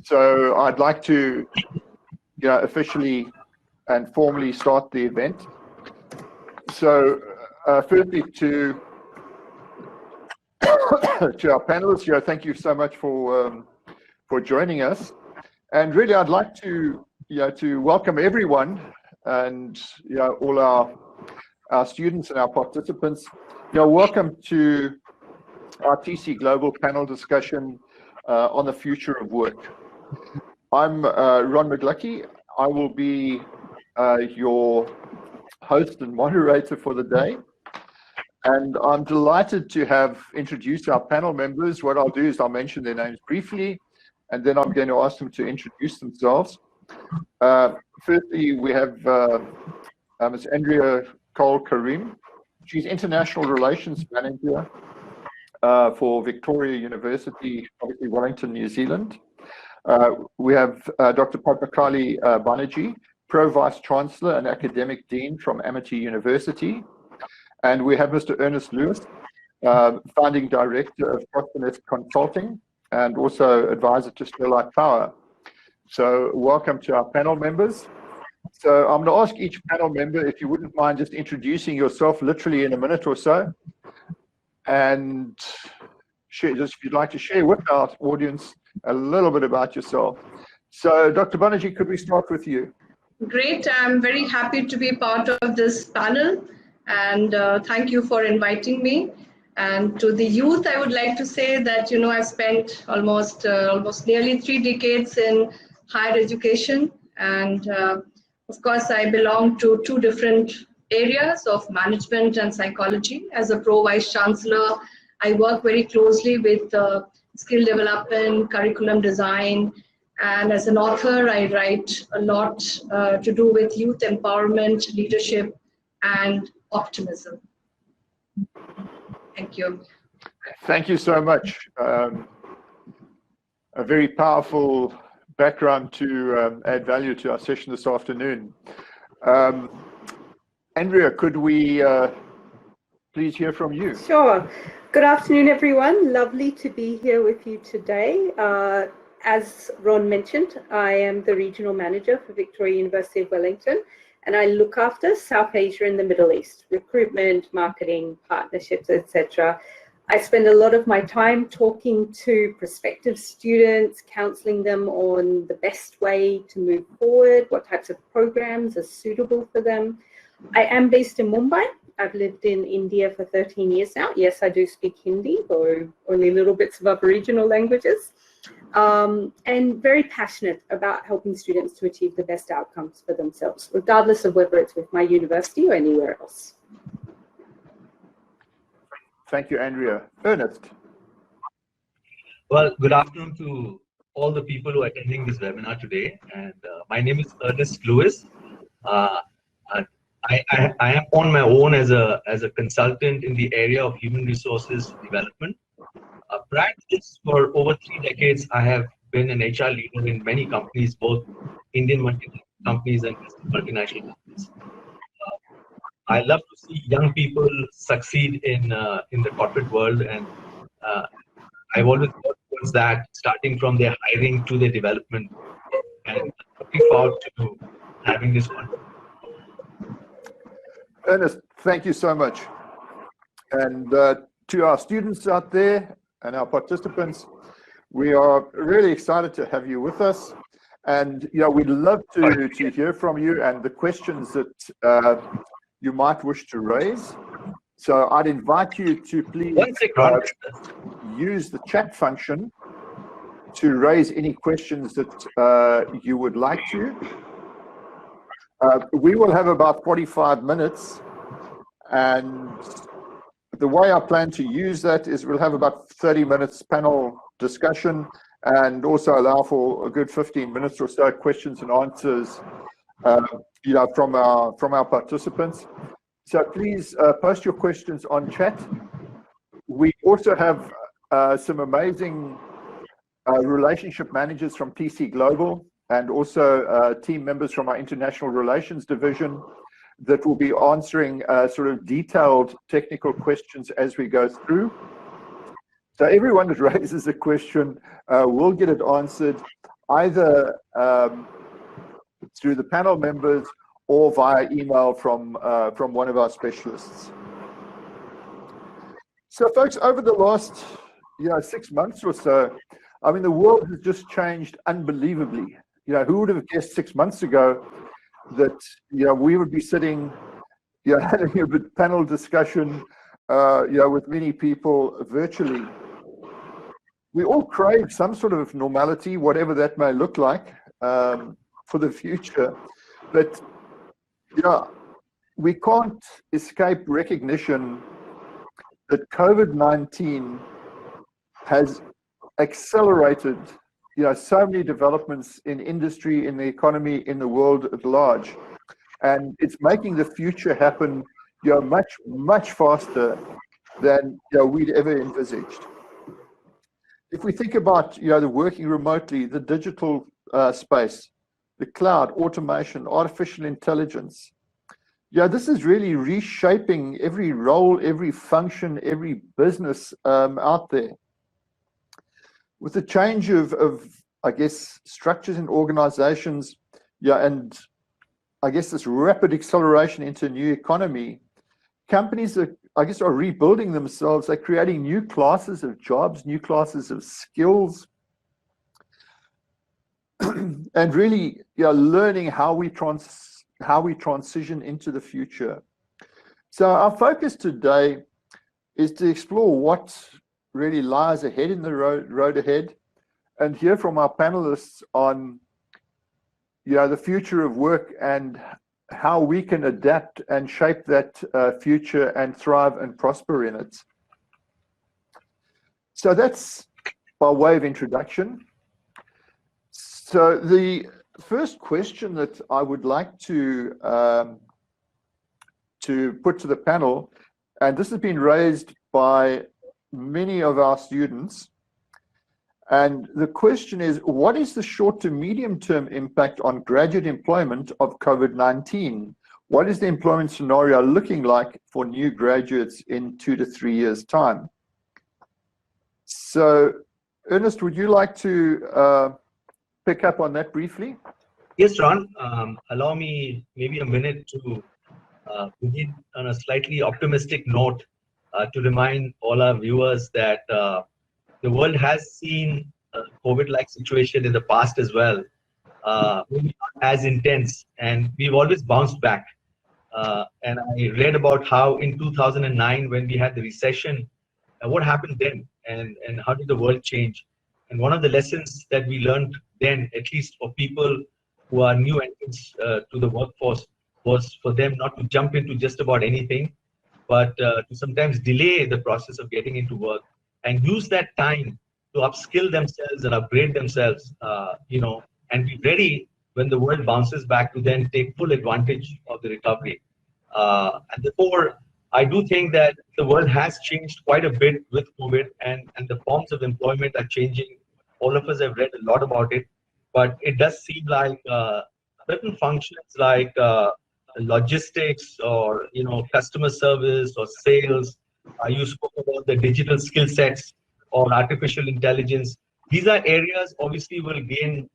So I'd like to officially and formally start the event. So firstly to our panelists, thank you so much for joining us. And really I'd like to welcome everyone and all our students and our participants. Welcome to our TC Global panel discussion on the future of work. I'm Ron McLucky. I will be your host and moderator for the day. And I'm delighted to have introduced our panel members. What I'll do is I'll mention their names briefly, and then I'm going to ask them to introduce themselves. Firstly, we have Ms. Andrea Cole-Karim. She's International Relations Manager for Victoria University, obviously Wellington, New Zealand. We have Dr. Padmakali Banerjee, Pro Vice Chancellor and Academic Dean from Amity University. And we have Mr. Ernest Lewis, Founding Director of Prof Consulting and also Advisor to Sterlite Power. So welcome to our panel members. So I'm going to ask each panel member if you wouldn't mind just introducing yourself literally in a minute or so. And just if you'd like to share with our audience a little bit about yourself. So Dr. Banerjee, could we start with you? Great. I'm very happy to be part of this panel, and thank you for inviting me. And to the youth, I would like to say that, I've spent almost nearly 3 decades in higher education. And of course, I belong to 2 different areas of management and psychology. As a Pro Vice Chancellor, I work very closely with skill development, curriculum design, and as an author, I write a lot to do with youth empowerment, leadership, and optimism. Thank you. Thank you so much. A very powerful background to add value to our session this afternoon. Andrea, could we please hear from you? Sure. Good afternoon, everyone. Lovely to be here with you today. As Ron mentioned, I am the Regional Manager for Victoria University of Wellington, and I look after South Asia and the Middle East, recruitment, marketing, partnerships, etc. I spend a lot of my time talking to prospective students, counseling them on the best way to move forward, what types of programs are suitable for them. I am based in Mumbai. I've lived in India for 13 years now. Yes, I do speak Hindi or only little bits of other regional languages. And very passionate about helping students to achieve the best outcomes for themselves, regardless of whether it's with my university or anywhere else. Thank you, Andrea. Ernest. Well, good afternoon to all the people who are attending this webinar today. And my name is Ernest Lewis. I am on my own as a consultant in the area of human resources development. Prior to this, for over 3 decades, I have been an HR leader in many companies, both Indian multinational companies and multinational companies. I love to see young people succeed in the corporate world, and I've always worked towards that, starting from their hiring to their development, and looking forward to having this one. Ernest, thank you so much. And to our students out there and our participants, we are really excited to have you with us. And we'd love to hear from you and the questions that you might wish to raise. So I'd invite you to please use the chat function to raise any questions that you would like to. We will have about 45 minutes, and the way I plan to use that is we'll have about 30 minutes panel discussion and also allow for a good 15 minutes or so questions and answers from our participants. So please post your questions on chat. We also have some amazing relationship managers from TC Global and also team members from our international relations division that will be answering sort of detailed technical questions as we go through. So everyone that raises a question will get it answered. either through the panel members or via email from one of our specialists. So folks, over the last 6 months or so, I mean, the world has just changed unbelievably. Who would have guessed 6 months ago that we would be sitting having a panel discussion with many people virtually. We all crave some sort of normality, whatever that may look like for the future. But we can't escape recognition that COVID-19 has accelerated so many developments in industry, in the economy, in the world at large. And it's making the future happen much, much faster than we'd ever envisaged. If we think about the working remotely, the digital space, the cloud, automation, artificial intelligence, this is really reshaping every role, every function, every business out there. With the change of I guess, structures and organizations, and I guess this rapid acceleration into a new economy, companies are rebuilding themselves. They're creating new classes of jobs, new classes of skills, and really learning how we transition into the future. So our focus today is to explore what really lies ahead in the road ahead, and hear from our panelists on the future of work and how we can adapt and shape that future and thrive and prosper in it. So that's by way of introduction. So the first question that I would like to put to the panel, and this has been raised by many of our students, and the question is, what is the short to medium term impact on graduate employment of COVID-19? What is the employment scenario looking like for new graduates in 2 to 3 years' time? So, Ernest, would you like to pick up on that briefly? Yes, Ron. Allow me maybe a minute to begin on a slightly optimistic note to remind all our viewers that the world has seen a COVID-like situation in the past as well, maybe not as intense, and we've always bounced back. And I read about how in 2009, when we had the recession, what happened then, and how did the world change? And one of the lessons that we learned then, at least for people who are new entrants to the workforce, was for them not to jump into just about anything, but to sometimes delay the process of getting into work and use that time to upskill themselves and upgrade themselves, and be ready when the world bounces back to then take full advantage of the recovery. And therefore, I do think that the world has changed quite a bit with COVID, and the forms of employment are changing. All of us have read a lot about it, but it does seem like certain functions like logistics or customer service or sales, you spoke about the digital skill sets or artificial intelligence. These are areas obviously will gain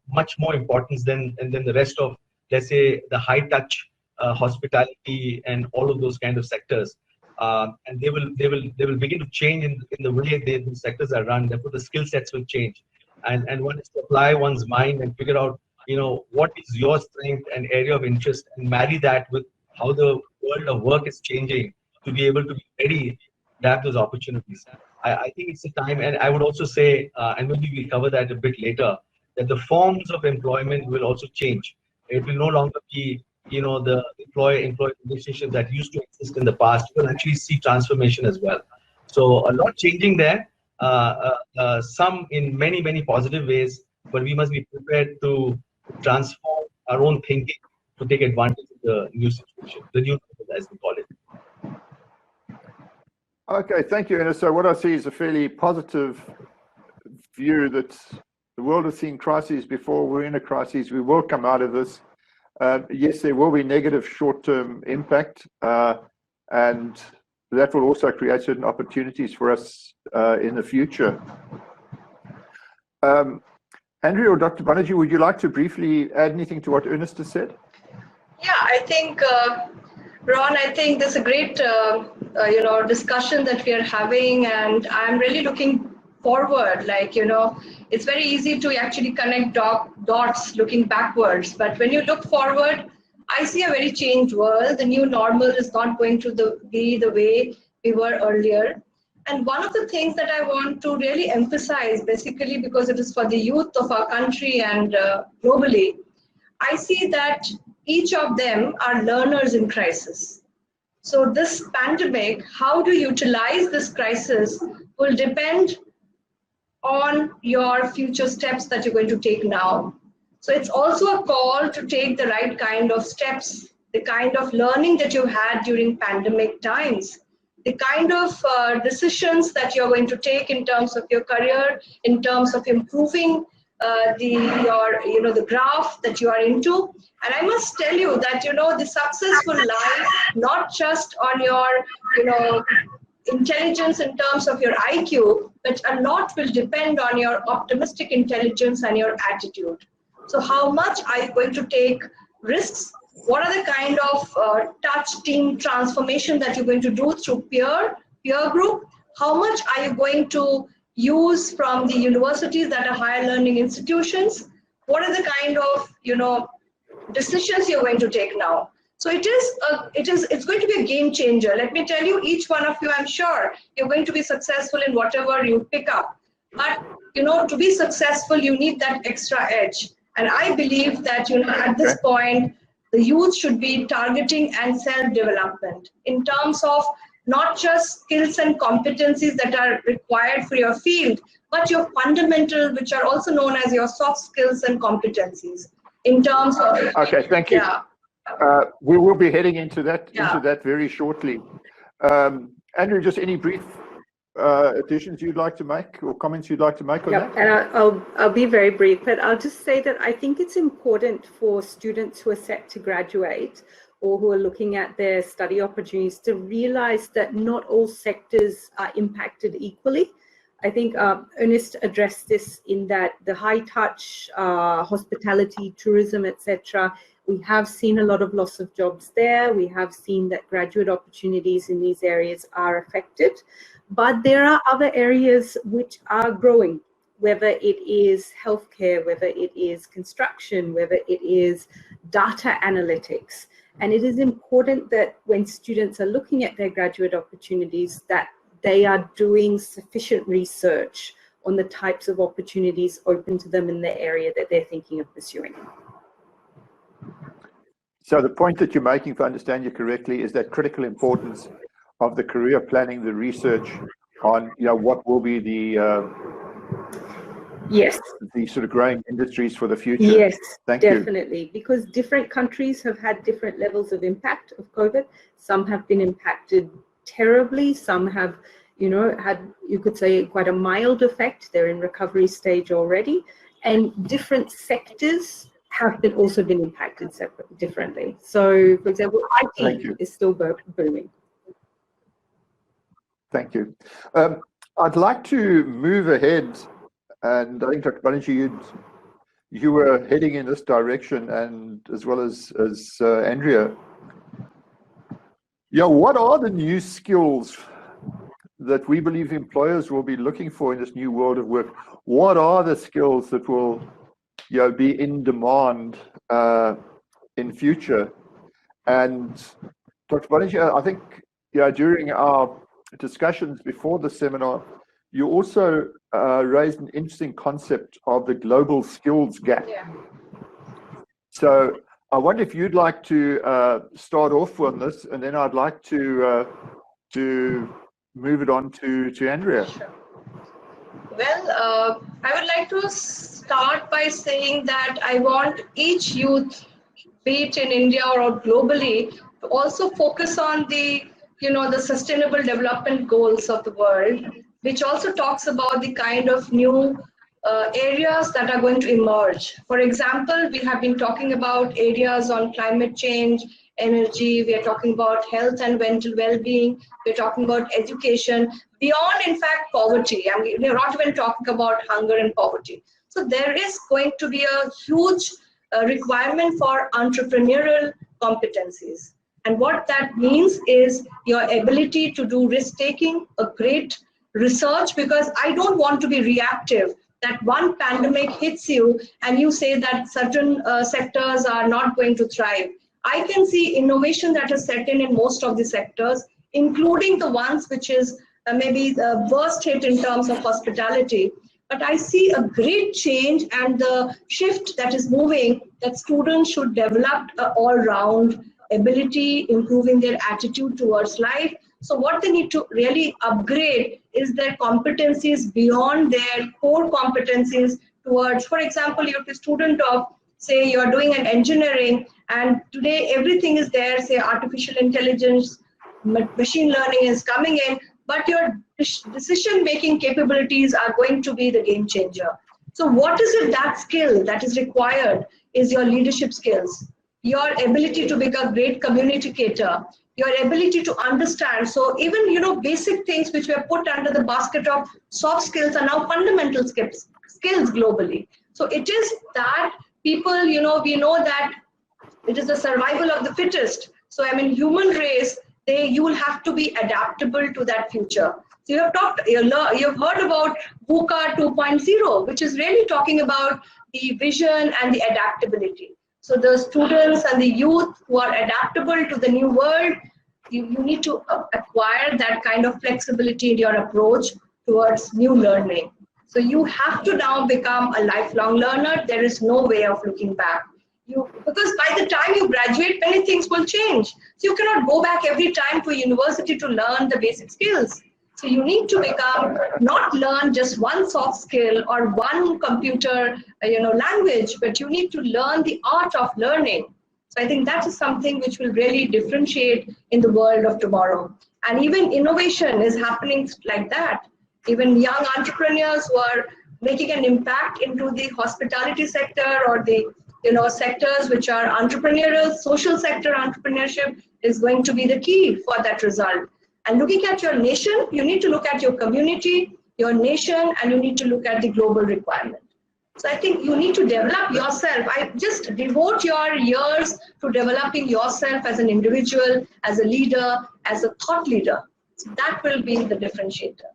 much more importance than the rest of, let's say, the high touch hospitality and all of those kind of sectors. And they will begin to change in the way the sectors are run. Therefore, the skill sets will change, and one is to apply one's mind and figure out what is your strength and area of interest, and marry that with how the world of work is changing to be able to be ready to have those opportunities. I think it's a time, and I would also say, and maybe we'll cover that a bit later, that the forms of employment will also change. It will no longer be, the employer-employee relationship that used to exist in the past. You will actually see transformation as well. So a lot changing there, some in many, many positive ways, but we must be prepared to transform our own thinking to take advantage of the new situation, the new normal, as we call it. Okay, thank you, Ernest. So what I see is a fairly positive view that the world has seen crises before. We're in a crisis. We will come out of this. Yes, there will be negative short-term impact, and that will also create certain opportunities for us in the future. Andrea or Dr. Banerjee, would you like to briefly add anything to what Ernest has said? Yeah, I think, Ron, I think this is a great, discussion that we are having, and I'm really looking forward. Like, it's very easy to actually connect dots looking backwards, but when you look forward, I see a very changed world. The new normal is not going to be the way we were earlier. And one of the things that I want to really emphasize, basically because it is for the youth of our country and globally, I see that each of them are learners in crisis. So this pandemic, how to utilize this crisis will depend on your future steps that you're going to take now. So it's also a call to take the right kind of steps, the kind of learning that you had during pandemic times, the kind of decisions that you're going to take in terms of your career, in terms of improving the graph that you are into. And I must tell you that, the success will lie not just on your, intelligence in terms of your IQ, but a lot will depend on your optimistic intelligence and your attitude. So how much are you going to take risks? What are the kind of touch team transformation that you're going to do through peer group? How much are you going to use from the universities that are higher learning institutions? What are the kind of decisions you're going to take now? So it's going to be a game changer. Let me tell you, each one of you, I'm sure you're going to be successful in whatever you pick up. But to be successful, you need that extra edge. And I believe that at this point, the youth should be targeting and self-development in terms of not just skills and competencies that are required for your field, but your fundamental, which are also known as your soft skills and competencies in terms of. Okay, thank you. Yeah. We will be heading into that very shortly. Andrew, just any brief additions you'd like to make or comments you'd like to make on that? And I'll be very brief, but I'll just say that I think it's important for students who are set to graduate or who are looking at their study opportunities to realize that not all sectors are impacted equally. I think Ernest addressed this in that the high touch, hospitality, tourism, etc. We have seen a lot of loss of jobs there. We have seen that graduate opportunities in these areas are affected. But there are other areas which are growing, whether it is healthcare, whether it is construction, whether it is data analytics. And it is important that when students are looking at their graduate opportunities, that they are doing sufficient research on the types of opportunities open to them in the area that they're thinking of pursuing. So the point that you're making, if I understand you correctly, is that critical importance of the career planning, the research on what will be the the sort of growing industries for the future. Yes, Thank you. definitely, because different countries have had different levels of impact of COVID. Some have been impacted terribly. Some have, had, you could say, quite a mild effect. They're in recovery stage already, and different sectors have also been impacted differently. So, for example, IT is still booming. Thank you. I'd like to move ahead, and I think Dr. Banerjee, you were heading in this direction, and as well as Andrea. What are the new skills that we believe employers will be looking for in this new world of work? What are the skills that will be in demand in future? And Dr. Banerjee, I think during our discussions before the seminar, you also raised an interesting concept of the global skills gap. Yeah. So I wonder if you'd like to start off on this, and then I'd like to move it on to Andrea. Sure. Well, I would like to start by saying that I want each youth, be it in India or globally, to also focus on the sustainable development goals of the world, which also talks about the kind of new areas that are going to emerge. For example, we have been talking about areas on climate change, energy, we are talking about health and mental well-being, we're talking about education, beyond, in fact, poverty. I mean, we're not even talking about hunger and poverty. So there is going to be a huge requirement for entrepreneurial competencies. And what that means is your ability to do risk-taking, a great research, because I don't want to be reactive, that one pandemic hits you and you say that certain sectors are not going to thrive. I can see innovation that has set in most of the sectors, including the ones which is maybe the worst hit in terms of hospitality. But I see a great change and the shift that is moving, that students should develop an all-round ability, improving their attitude towards life. So what they need to really upgrade is their competencies beyond their core competencies towards, for example, you're a student of, say, you're doing an engineering, and today everything is there, say artificial intelligence, machine learning is coming in, but your decision-making capabilities are going to be the game changer. So what is it, that skill that is required is your leadership skills, your ability to become a great communicator, your ability to understand. So even, basic things which were put under the basket of soft skills are now fundamental skills globally. So it is that people, we know that it is the survival of the fittest. So human race, you will have to be adaptable to that future. So you've heard about VUCA 2.0, which is really talking about the vision and the adaptability. So the students and the youth who are adaptable to the new world, you need to acquire that kind of flexibility in your approach towards new learning. So you have to now become a lifelong learner. There is no way of looking back. Because by the time you graduate, many things will change. So you cannot go back every time to a university to learn the basic skills. So you need to not learn just one soft skill or one computer, language, but you need to learn the art of learning. So I think that is something which will really differentiate in the world of tomorrow. And even innovation is happening like that. Even young entrepreneurs who are making an impact into the hospitality sector or the sectors which are entrepreneurial, social sector entrepreneurship is going to be the key for that result. And looking at your nation, you need to look at your community, your nation, and you need to look at the global requirement. So I think you need to develop yourself. I just devote your years to developing yourself as an individual, as a leader, as a thought leader. So that will be the differentiator.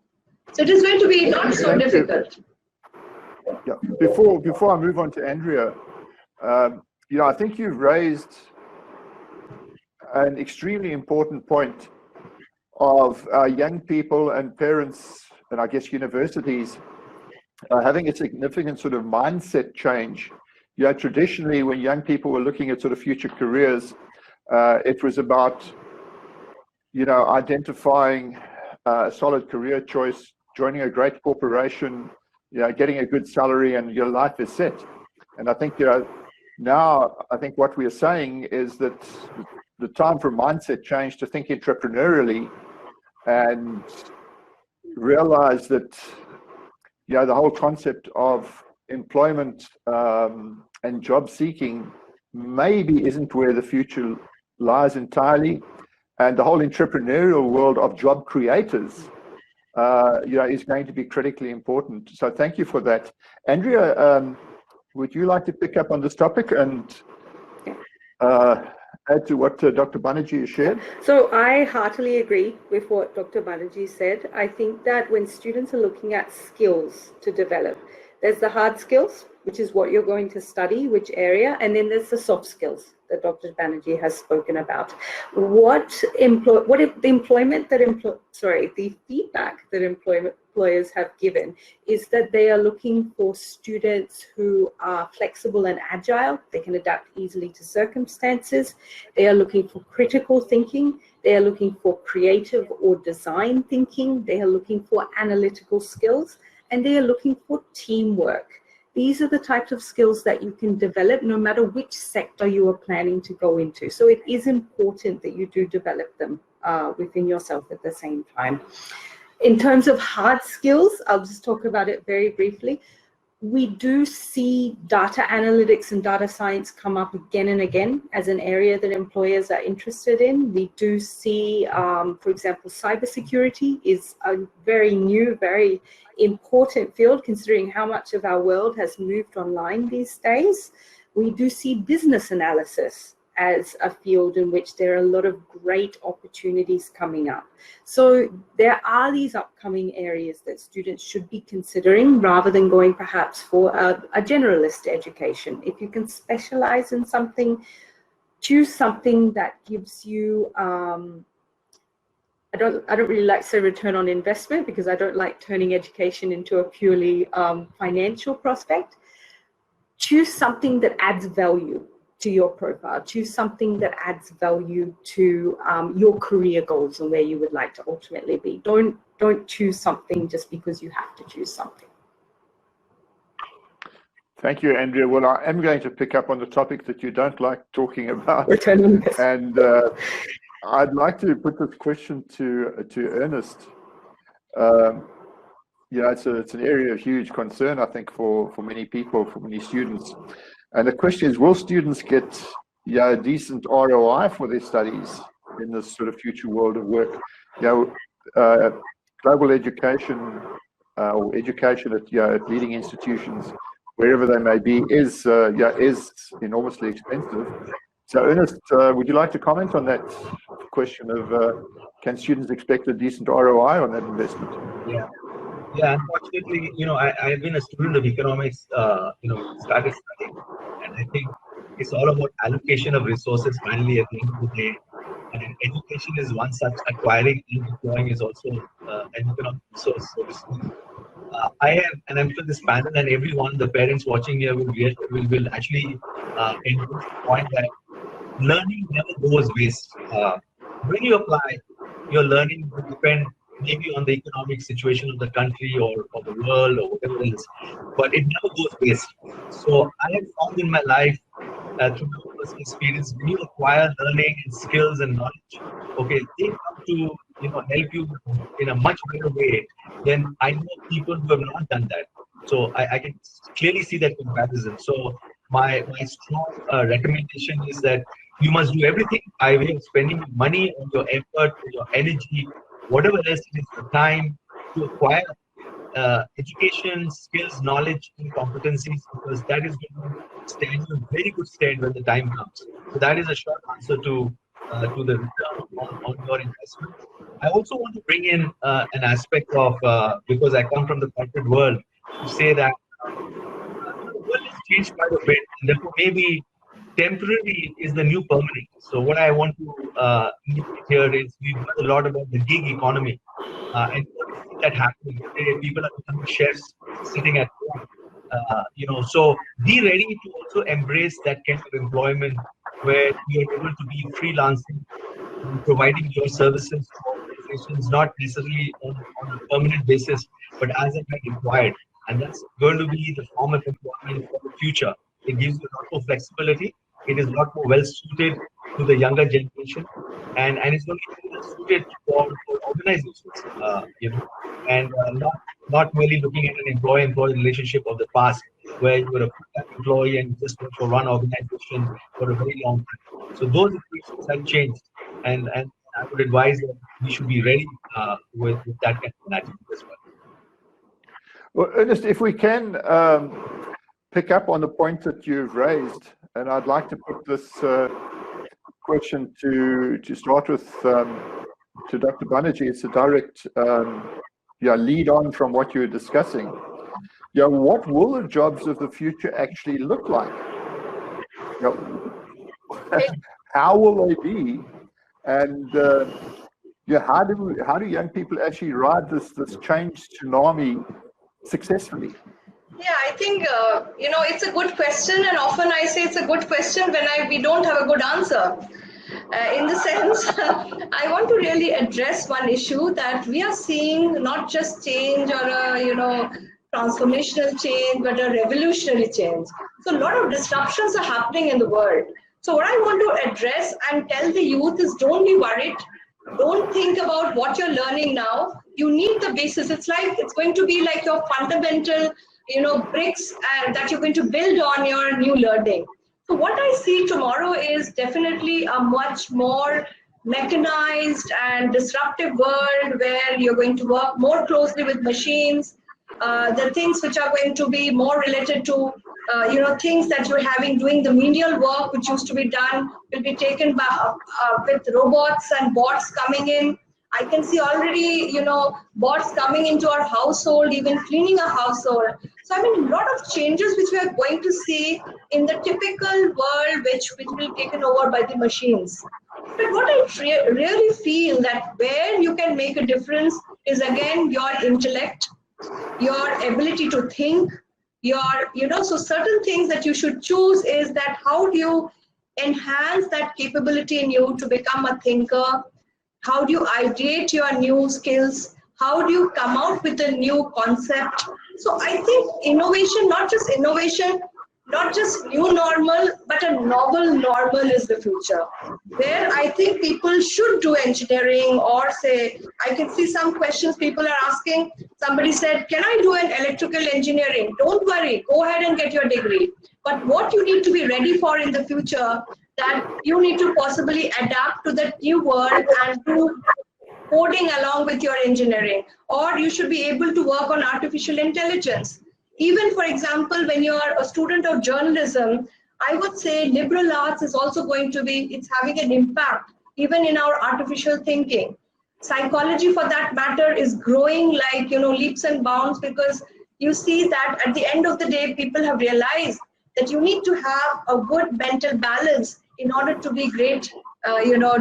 So it is going to be not so difficult. Yeah. Before I move on to Andrea, I think you've raised an extremely important point of young people and parents, and I guess universities, having a significant sort of mindset change. Traditionally, when young people were looking at sort of future careers, it was about, identifying a solid career choice, joining a great corporation, getting a good salary, and your life is set. And I think, now I think what we are saying is that the time for mindset change to think entrepreneurially and realize that, the whole concept of employment and job seeking maybe isn't where the future lies entirely. And the whole entrepreneurial world of job creators, is going to be critically important. So thank you for that. Andrea, would you like to pick up on this topic and add to what Dr. Banerjee has shared? So I heartily agree with what Dr. Banerjee said. I think that when students are looking at skills to develop, there's the hard skills, which is what you're going to study, which area, and then there's the soft skills that Dr. Banerjee has spoken about. The feedback that employers have given is that they are looking for students who are flexible and agile. They can adapt easily to circumstances. They are looking for critical thinking. They are looking for creative or design thinking. They are looking for analytical skills, and they are looking for teamwork. These are the types of skills that you can develop no matter which sector you are planning to go into. So it is important that you do develop them within yourself at the same time. In terms of hard skills, I'll just talk about it very briefly. We do see data analytics and data science come up again and again as an area that employers are interested in. We do see, for example, cybersecurity is a very new, very important field considering how much of our world has moved online these days. We do see business analysis as a field in which there are a lot of great opportunities coming up. So there are these upcoming areas that students should be considering rather than going perhaps for a generalist education. If you can specialize in something, choose something that gives you, I don't really like to say return on investment because I don't like turning education into a purely financial prospect. Choose something that adds value to your profile. Choose something that adds value to your career goals and where you would like to ultimately be. Don't choose something just because you have to choose something. Thank you, Andrea. Well, I am going to pick up on the topic that you don't like talking about. Return on investment. And I'd like to put this question to Ernest. It's an area of huge concern, I think, for many people, for many students. And the question is, will students get a decent ROI for their studies in this sort of future world of work? Global education or education at leading institutions, wherever they may be, is enormously expensive. So, Ernest, would you like to comment on that question of can students expect a decent ROI on that investment? Yeah, unfortunately, I've been a student of economics, started studying, and I think it's all about allocation of resources finally at the end of the day. And education is one such, acquiring and deploying is also an economic resource, so to speak. I have, and I'm sure this panel and everyone, the parents watching here will actually endorse the point that learning never goes waste. When you apply, your learning will depend maybe on the economic situation of the country or the world or whatever it is, but it never goes waste. So I have found in my life, through my personal experience, when you acquire learning and skills and knowledge, okay, they come to help you in a much better way than I know people who have not done that. So I can clearly see that comparison. So my strong recommendation is that you must do everything by way of spending money on your effort, your energy, whatever else it is, your time to acquire education, skills, knowledge, and competencies, because that is going to stand you in very good stead when the time comes. So that is a short answer to the return on your investment. I also want to bring in an aspect of, because I come from the corporate world, to say that the world has changed quite a bit, and therefore maybe temporary is the new permanent. So what I want to indicate here is we've heard a lot about the gig economy, and that happening today. People are becoming chefs sitting at home. So be ready to also embrace that kind of employment where you're able to be freelancing, providing your services to organizations, not necessarily on a permanent basis, but as it might required. And that's going to be the form of employment for the future. It gives you a lot more flexibility. It is a lot more well suited to the younger generation, and it's going to be well suited for organizations, and not merely looking at an employee-employee relationship of the past, where you were a full-time employee and just worked for one organization for a very long time. So those equations have changed, and I would advise that we should be ready with that kind of an attitude as well. Well, Ernest, if we can pick up on the point that you've raised, and I'd like to put this question to start with to Dr. Banerjee. It's a direct lead on from what you're discussing. What will the jobs of the future actually look like? How will they be? And how do young people actually ride this change tsunami successfully? Yeah, I think, it's a good question, and often I say it's a good question when we don't have a good answer. In the sense, I want to really address one issue that we are seeing not just change or a, transformational change, but a revolutionary change. So a lot of disruptions are happening in the world. So what I want to address and tell the youth is, don't be worried. Don't think about what you're learning now. You need the basis. It's going to be like your fundamental bricks that you're going to build on your new learning. So what I see tomorrow is definitely a much more mechanized and disruptive world where you're going to work more closely with machines. The things which are going to be more related to things that you're having doing the menial work which used to be done will be taken by with robots and bots coming in. I can see already, bots coming into our household, even cleaning a household. So I mean, a lot of changes which we are going to see in the typical world which will be taken over by the machines. But what I really feel that where you can make a difference is again your intellect, your ability to think, so certain things that you should choose is that how do you enhance that capability in you to become a thinker? How do you ideate your new skills? How do you come out with a new concept? So I think innovation, not just new normal, but a novel normal is the future. Where I think people should do engineering or say, I can see some questions people are asking. Somebody said, can I do an electrical engineering? Don't worry, go ahead and get your degree. But what you need to be ready for in the future, that you need to possibly adapt to the new world and do coding along with your engineering, or you should be able to work on artificial intelligence. Even for example, when you are a student of journalism, I would say liberal arts is also going to be, it's having an impact even in our artificial thinking. Psychology for that matter is growing like, leaps and bounds, because you see that at the end of the day, people have realized that you need to have a good mental balance in order to be great,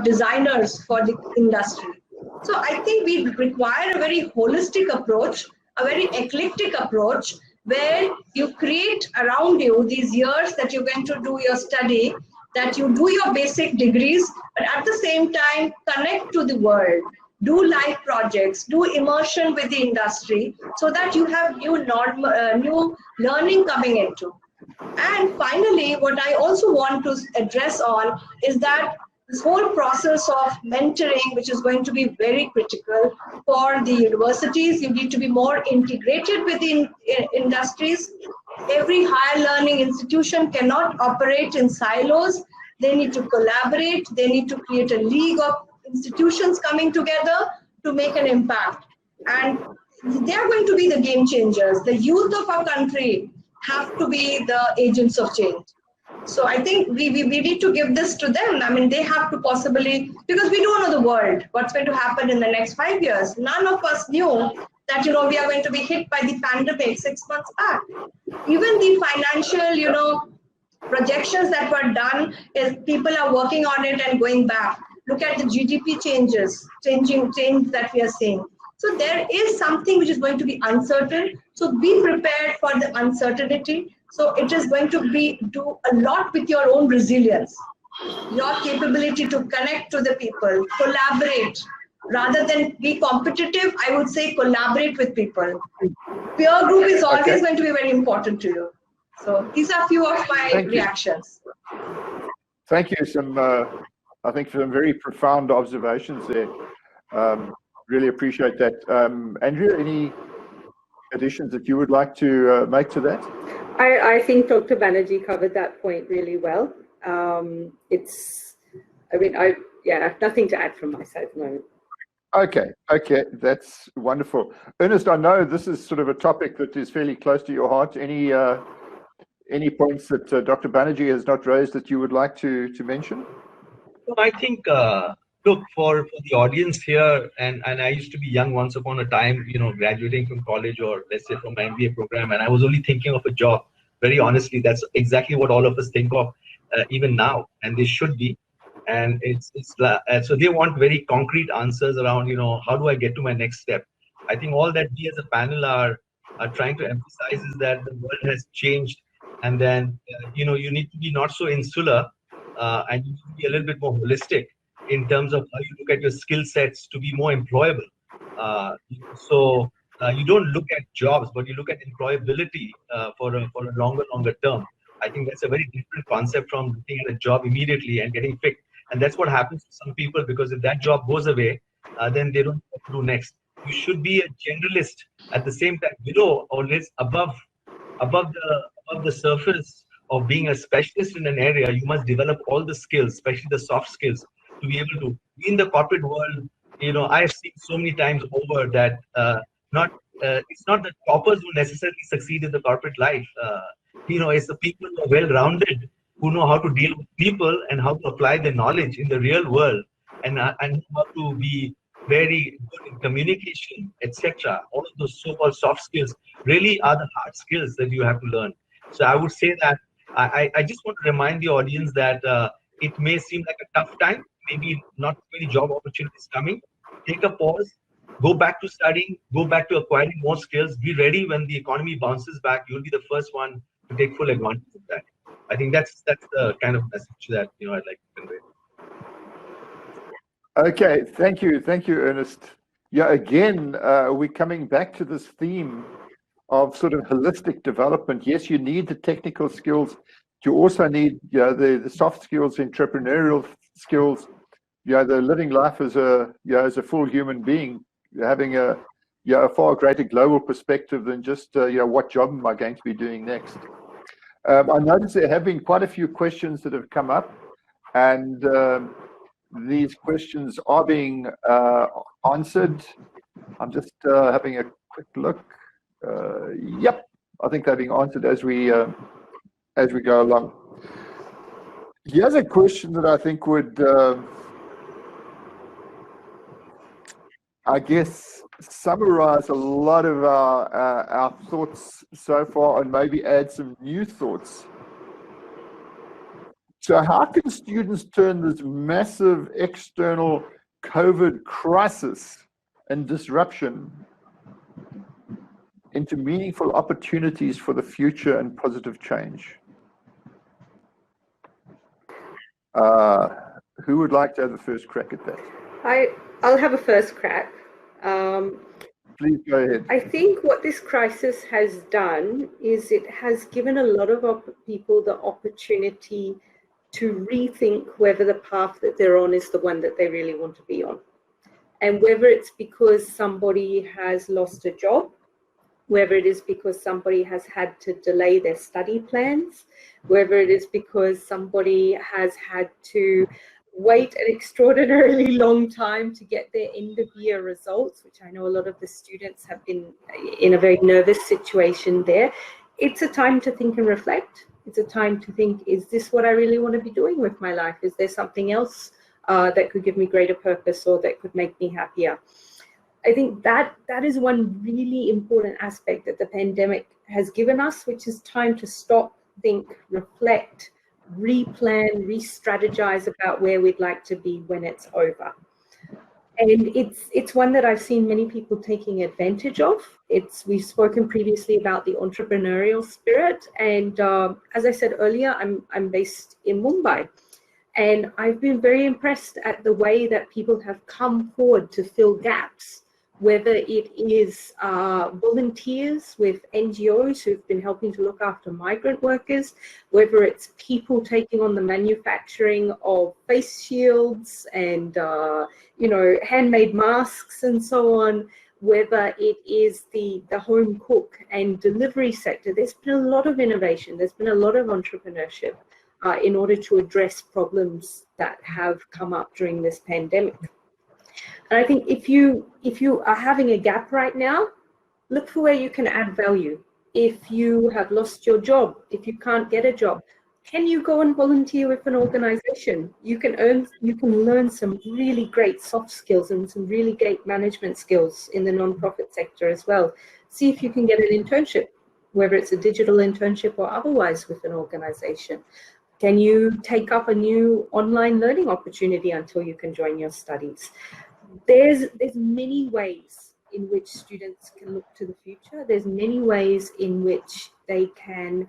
designers for the industry. So I think we require a very holistic approach, a very eclectic approach, where you create around you these years that you're going to do your study, that you do your basic degrees, but at the same time connect to the world, do live projects, do immersion with the industry, so that you have new learning coming into. And finally, what I also want to address on is that this whole process of mentoring, which is going to be very critical for the universities, you need to be more integrated with the industries. Every higher learning institution cannot operate in silos. They need to collaborate. They need to create a league of institutions coming together to make an impact. And they are going to be the game changers. The youth of our country have to be the agents of change. So I think we need to give this to them. I mean, they have to possibly, because we don't know the world, what's going to happen in the next 5 years. None of us knew that, we are going to be hit by the pandemic 6 months back. Even the financial, projections that were done, is people are working on it and going back. Look at the GDP change that we are seeing. So there is something which is going to be uncertain. So be prepared for the uncertainty. So it is going to do a lot with your own resilience, your capability to connect to the people, collaborate. Rather than be competitive, I would say collaborate with people. Peer group is always going to be very important to you. So these are a few of my reactions. Thank you. I think some very profound observations there. Really appreciate that. Andrea, any additions that you would like to make to that? I think Dr. Banerjee covered that point really well. I have nothing to add from my side at the moment. Okay, that's wonderful. Ernest, I know this is sort of a topic that is fairly close to your heart. Any points that Dr. Banerjee has not raised that you would like to mention? Well, I think, look, for the audience here, and I used to be young once upon a time, graduating from college or let's say from my MBA program, and I was only thinking of a job. Very honestly, that's exactly what all of us think of even now, and they should be. And so they want very concrete answers around, how do I get to my next step? I think all that we as a panel are trying to emphasize is that the world has changed, and then you need to be not so insular, and you need to be a little bit more holistic in terms of how you look at your skill sets to be more employable. So you don't look at jobs, but you look at employability for a longer term. I think that's a very different concept from looking at a job immediately and getting picked. And that's what happens to some people, because if that job goes away, then they don't know what to do next. You should be a generalist at the same time, below or above above the surface of being a specialist in an area, you must develop all the skills, especially the soft skills, to be able to be in the corporate world. I've seen so many times over that not it's not the toppers who necessarily succeed in the corporate life. It's the people who are well-rounded, who know how to deal with people and how to apply their knowledge in the real world, and how to be very good in communication, etc. All of those so-called soft skills really are the hard skills that you have to learn. So I would say that I just want to remind the audience that it may seem like a tough time, maybe not many job opportunities coming. Take a pause, go back to studying, go back to acquiring more skills. Be ready when the economy bounces back. You'll be the first one to take full advantage of that. I think that's the kind of message that I'd like to convey. Okay, thank you, Ernest. Yeah, again, we're coming back to this theme of sort of holistic development. Yes, you need the technical skills. You also need the soft skills, entrepreneurial skills. The living life as a full human being, having a far greater global perspective than just what job am I going to be doing next. I noticed there have been quite a few questions that have come up, and these questions are being answered. I'm just having a quick look. Yep, I think they're being answered as we go along. Here's a question that I think would, I guess, summarize a lot of our thoughts so far and maybe add some new thoughts. So how can students turn this massive external COVID crisis and disruption into meaningful opportunities for the future and positive change? Who would like to have the first crack at that? I'll have a first crack. Please go ahead. I think what this crisis has done is it has given a lot of people the opportunity to rethink whether the path that they're on is the one that they really want to be on. And whether it's because somebody has lost a job, whether it is because somebody has had to delay their study plans, whether it is because somebody has had to wait an extraordinarily long time to get their end of year results, which I know a lot of the students have been in a very nervous situation there. It's a time to think and reflect. It's a time to think, is this what I really want to be doing with my life? Is there something else that could give me greater purpose or that could make me happier? I think that is one really important aspect that the pandemic has given us, which is time to stop, think, reflect, replan, re-strategize about where we'd like to be when it's over. And it's one that I've seen many people taking advantage of. We've spoken previously about the entrepreneurial spirit, and as I said earlier, I'm based in Mumbai, and I've been very impressed at the way that people have come forward to fill gaps, whether it is volunteers with NGOs who've been helping to look after migrant workers, whether it's people taking on the manufacturing of face shields and handmade masks and so on, whether it is the home cook and delivery sector. There's been a lot of innovation, there's been a lot of entrepreneurship in order to address problems that have come up during this pandemic. And I think if you are having a gap right now, look for where you can add value. If you have lost your job, if you can't get a job, can you go and volunteer with an organization? You can learn some really great soft skills and some really great management skills in the nonprofit sector as well. See if you can get an internship, whether it's a digital internship or otherwise with an organization. Can you take up a new online learning opportunity until you can join your studies? There's many ways in which students can look to the future. There's many ways in which they can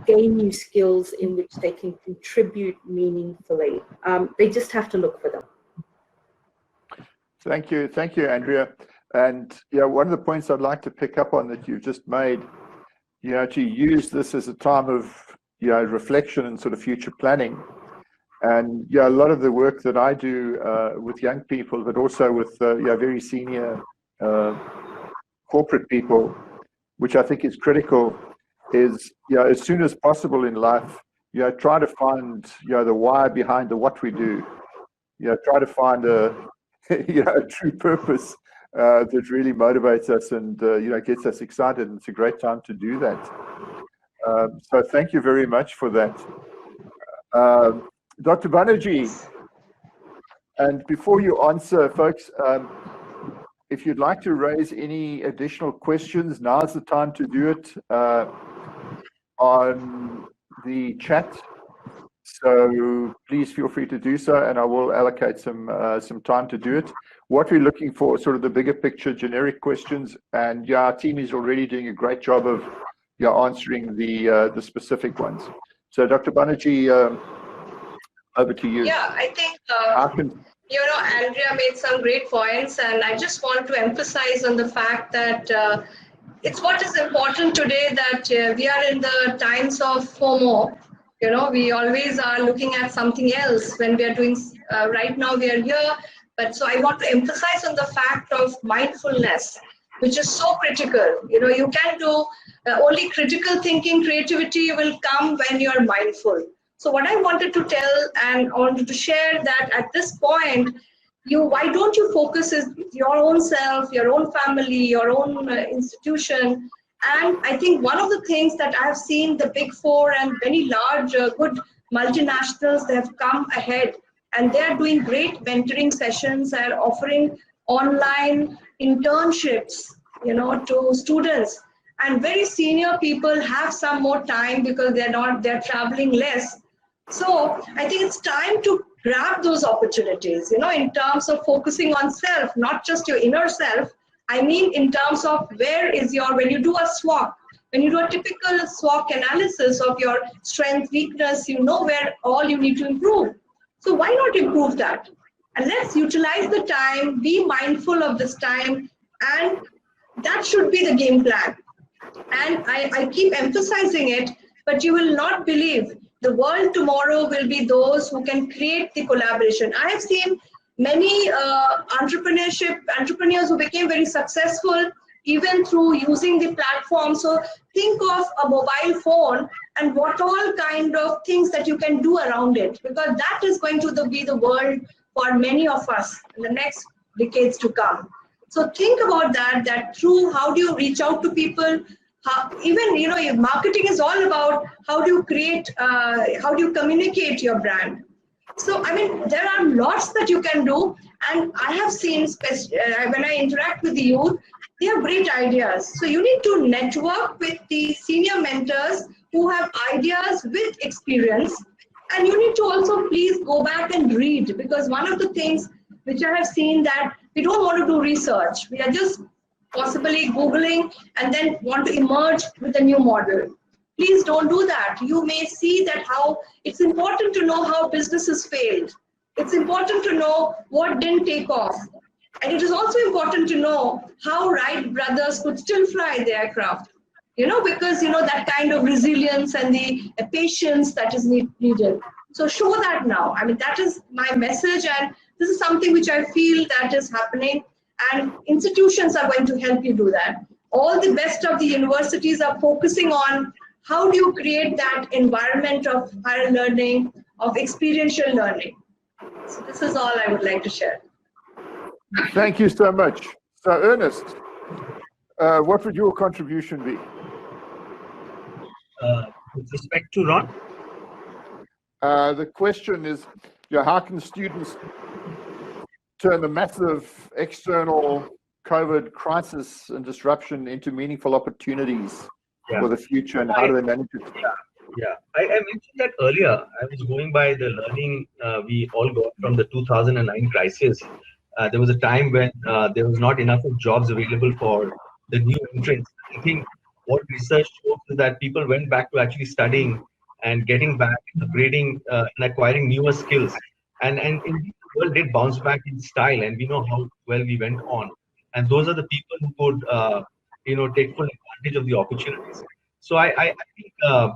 gain new skills, in which they can contribute meaningfully. They just have to look for them. Thank you, Andrea. And one of the points I'd like to pick up on that you've just made, to use this as a time of reflection and sort of future planning. And a lot of the work that I do with young people, but also with very senior corporate people, which I think is critical, is, as soon as possible in life, try to find, the why behind the what we do. Try to find a, a true purpose that really motivates us and, gets us excited. And it's a great time to do that. So thank you very much for that. Dr. Banerjee, and before you answer, folks, if you'd like to raise any additional questions, now's the time to do it on the chat. So please feel free to do so, and I will allocate some time to do it. What we're looking for is sort of the bigger picture, generic questions, and our team is already doing a great job of answering the specific ones. So Dr. Banerjee, over to you. Yeah, I think Andrea made some great points, and I just want to emphasize on the fact that it's what is important today, that we are in the times of FOMO. We always are looking at something else when we are doing, right now we are here. But so I want to emphasize on the fact of mindfulness, which is so critical. You can do only critical thinking, creativity will come when you are mindful. So what I wanted to tell and wanted to share that at this point, why don't you focus on your own self, your own family, your own institution. And I think one of the things that I've seen, the big four and very large, good multinationals, they have come ahead and they are doing great mentoring sessions. They are offering online internships, to students. And very senior people have some more time because they're traveling less. So I think it's time to grab those opportunities, in terms of focusing on self, not just your inner self. I mean, in terms of when you do a SWOT, when you do a typical SWOT analysis of your strength, weakness, where all you need to improve. So why not improve that? And let's utilize the time, be mindful of this time, and that should be the game plan. And I keep emphasizing it, but you will not believe the world tomorrow will be those who can create the collaboration. I have seen many entrepreneurs who became very successful even through using the platform. So think of a mobile phone and what all kind of things that you can do around it, because that is going to be the world for many of us in the next decades to come. So think about that through how do you reach out to people, even marketing is all about how do you create, how do you communicate your brand. So I mean, there are lots that you can do, and I have seen when I interact with the youth, they have great ideas. So you need to network with the senior mentors who have ideas with experience, and you need to also please go back and read, because one of the things which I have seen that we don't want to do research. We are just possibly Googling and then want to emerge with a new model. Please don't do that. You may see that how it's important to know how businesses failed. It's important to know what didn't take off. And it is also important to know how Wright brothers could still fly the aircraft. Because, that kind of resilience and the patience that is needed. So show that now. I mean, that is my message. And this is something which I feel that is happening. And institutions are going to help you do that. All the best of the universities are focusing on how do you create that environment of higher learning, of experiential learning. So this is all I would like to share. Thank you so much. So Ernest, what would your contribution be? With respect to Ron? The question is, how can students turn a massive external COVID crisis and disruption into meaningful opportunities for the future, and how do they manage it? Yeah. I mentioned that earlier. I was going by the learning we all got from the 2009 crisis. There was a time when there was not enough of jobs available for the new entrants. I think what research shows is that people went back to actually studying and getting back, upgrading and acquiring newer skills. And in the world did bounce back in style, and we know how well we went on. And those are the people who could, take full advantage of the opportunities. So I think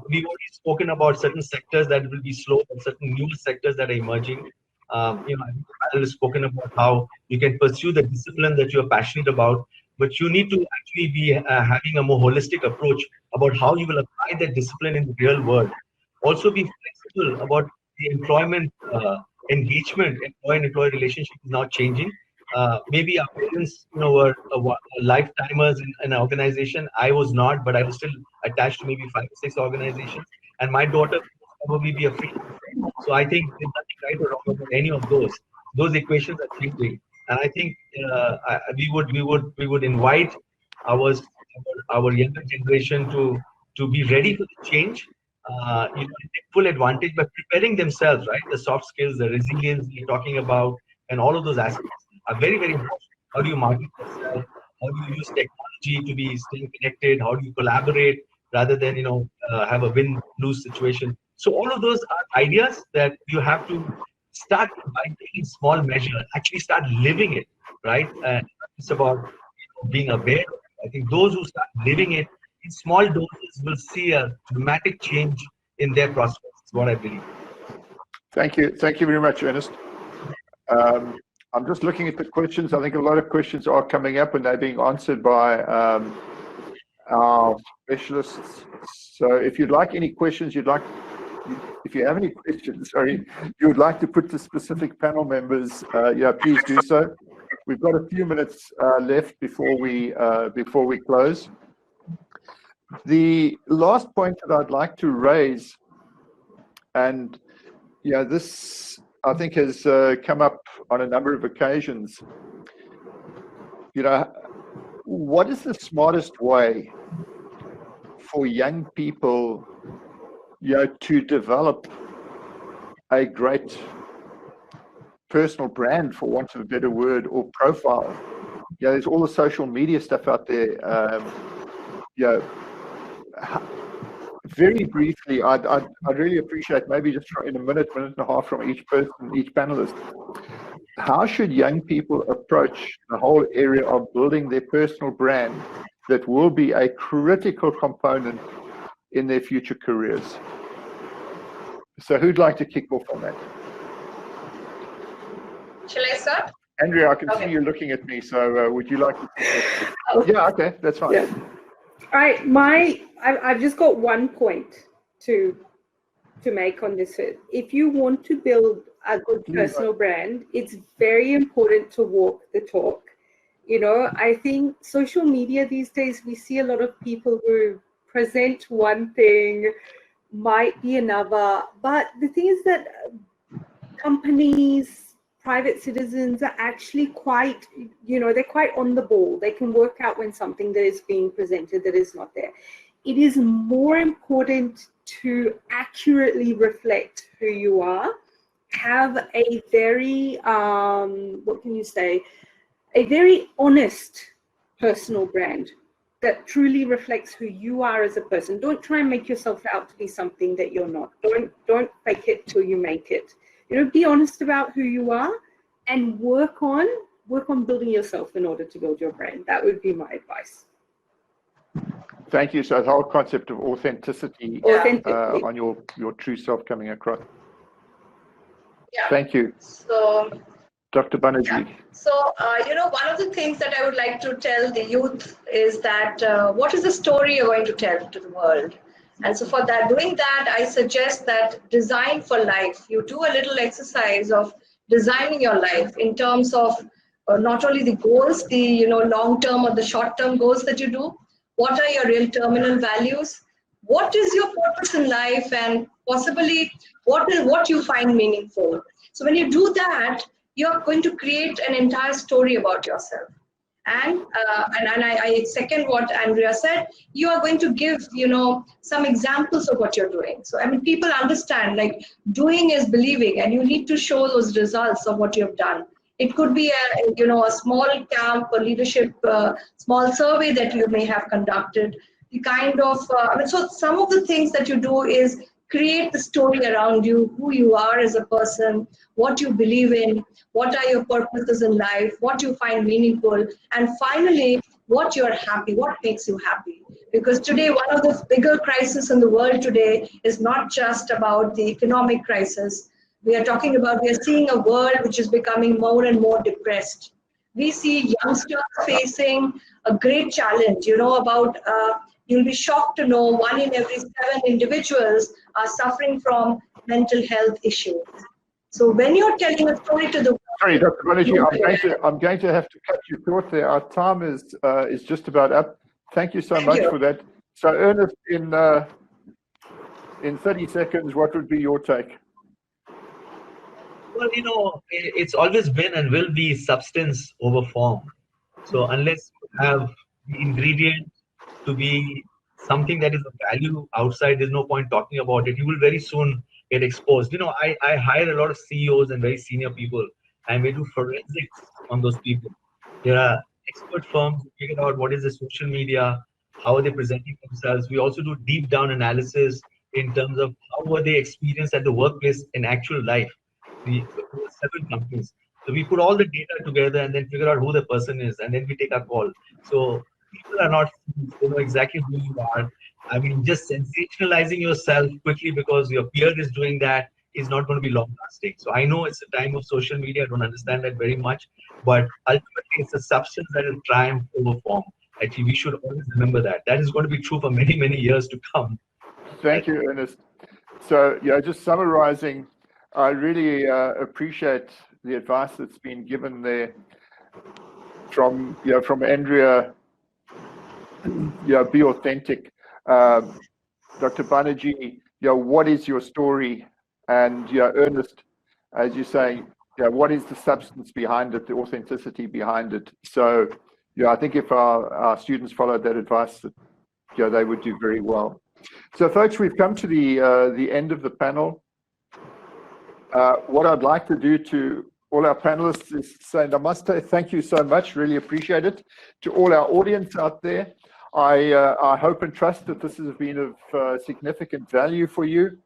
we've already spoken about certain sectors that will be slow, and certain new sectors that are emerging. I think the panel has spoken about how you can pursue the discipline that you're passionate about, but you need to actually be having a more holistic approach about how you will apply that discipline in the real world. Also be flexible about the employment engagement. Employee-employee relationship is now changing. Maybe our parents, were lifetimers in an organization. I was not, but I was still attached to maybe 5 or 6 organizations. And my daughter will probably be a freelancer. So I think there's nothing right or wrong about any of those. Those equations are changing, and I think we would invite our younger generation to be ready for the change. Take full advantage by preparing themselves, right? The soft skills, the resilience you're talking about, and all of those aspects are very, very important. How do you market yourself? How do you use technology to be staying connected? How do you collaborate rather than have a win-lose situation? So all of those are ideas that you have to start by taking small measure. Actually, start living it, right? It's about being aware. I think those who start living it in small doses will see a dramatic change in their prospects. Is what I believe. Thank you very much, Ernest. I'm just looking at the questions. I think a lot of questions are coming up and they're being answered by our specialists. So if you'd like any questions, if you have any questions, you would like to put to specific panel members, please do so. We've got a few minutes left before we close. The last point that I'd like to raise, and this I think has come up on a number of occasions. What is the smartest way for young people, to develop a great personal brand, for want of a better word, or profile? There's all the social media stuff out there. Very briefly, I'd really appreciate maybe just in a minute and a half from each person, each panelist. How should young people approach the whole area of building their personal brand that will be a critical component in their future careers? So who'd like to kick off on that? Shall I start? Andrea, I can see you looking at me, so would you like to kick off? Yeah, okay, that's fine. Yeah. All right, I've just got one point to make on this. If you want to build a good personal brand, it's very important to walk the talk. I think social media these days, we see a lot of people who present one thing, might be another, but the thing is that companies, private citizens are actually quite, they're quite on the ball. They can work out when something that is being presented that is not there. It is more important to accurately reflect who you are, have a very, a very honest personal brand that truly reflects who you are as a person. Don't try and make yourself out to be something that you're not. Don't fake it till you make it. Be honest about who you are and work on building yourself in order to build your brand. That would be my advice. Thank you. So the whole concept of authenticity. On your true self coming across. Yeah. Thank you. So, Dr. Banerjee. Yeah. So, one of the things that I would like to tell the youth is that what is the story you're going to tell to the world? And so for that, doing that, I suggest that design for life. You do a little exercise of designing your life in terms of not only the goals, the long-term or the short-term goals that you do. What are your real terminal values? What is your purpose in life, and possibly what you find meaningful? So when you do that, you're going to create an entire story about yourself. And I second what Andrea said. You are going to give, some examples of what you're doing. So, people understand, like, doing is believing, and you need to show those results of what you have done. It could be a small camp, a leadership, small survey that you may have conducted. The kind of, so some of the things that you do is create the story around you, who you are as a person, what you believe in, what are your purposes in life, what you find meaningful, and finally, what you're happy, what makes you happy. Because today, one of the bigger crises in the world today is not just about the economic crisis. We are seeing a world which is becoming more and more depressed. we see youngsters facing a great challenge, you know, about, you'll be shocked to know 1 in every 7 individuals are suffering from mental health issues. So when you're telling a story to the world, sorry, Dr. Banerjee, I'm going to have to cut you short there. Our time is just about up. Thank you so much for that. So Ernest, in 30 seconds, what would be your take? Well, you know, it's always been and will be substance over form. So unless you have the ingredient to be something that is of value outside, there's no point talking about it. You will very soon get exposed. You know, I hire a lot of CEOs and very senior people, and we do forensics on those people. There are expert firms who figure out what is the social media, how are they presenting themselves. We also do deep down analysis in terms of how were they experienced at the workplace in actual life. We have 7 companies. So we put all the data together and then figure out who the person is, and then we take a call. So people are not, they know exactly who you are. I mean, just sensationalizing yourself quickly because your peer is doing that is not going to be long lasting. So I know it's a time of social media. I don't understand that very much, but ultimately it's a substance that will triumph over form. Actually, we should always remember that. That is going to be true for many, many years to come. Thank you, Ernest. So, yeah, just summarizing, I really appreciate the advice that's been given there from Andrea. Be authentic. Dr. Banerjee, what is your story? And Ernest, as you say, what is the substance behind it, the authenticity behind it? So, I think if our students followed that advice, they would do very well. So, folks, we've come to the end of the panel. What I'd like to do to all our panelists is say, namaste, thank you so much, really appreciate it. To all our audience out there, I hope and trust that this has been of significant value for you.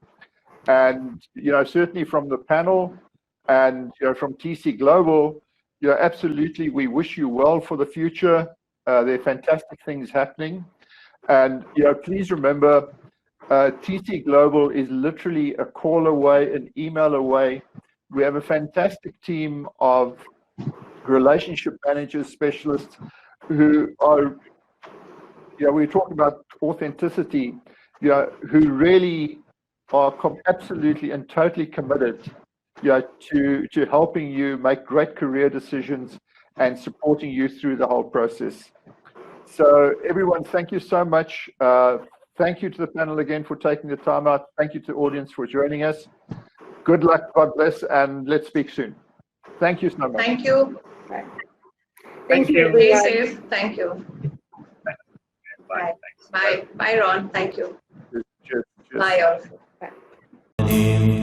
And, certainly from the panel and, from TC Global, absolutely, we wish you well for the future. There are fantastic things happening. And, please remember, TC Global is literally a call away, an email away. We have a fantastic team of relationship managers, specialists who are, we're talking about authenticity, who really are absolutely and totally committed, to helping you make great career decisions and supporting you through the whole process. So everyone, thank you so much. Thank you to the panel again for taking the time out. Thank you to the audience for joining us. Good luck, God bless, and let's speak soon. Thank you so much. Thank you. Thank you. Stay safe. Thank you. Bye. Bye. Bye, Ron. Thank you. Cheers. Bye, all.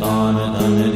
Bye.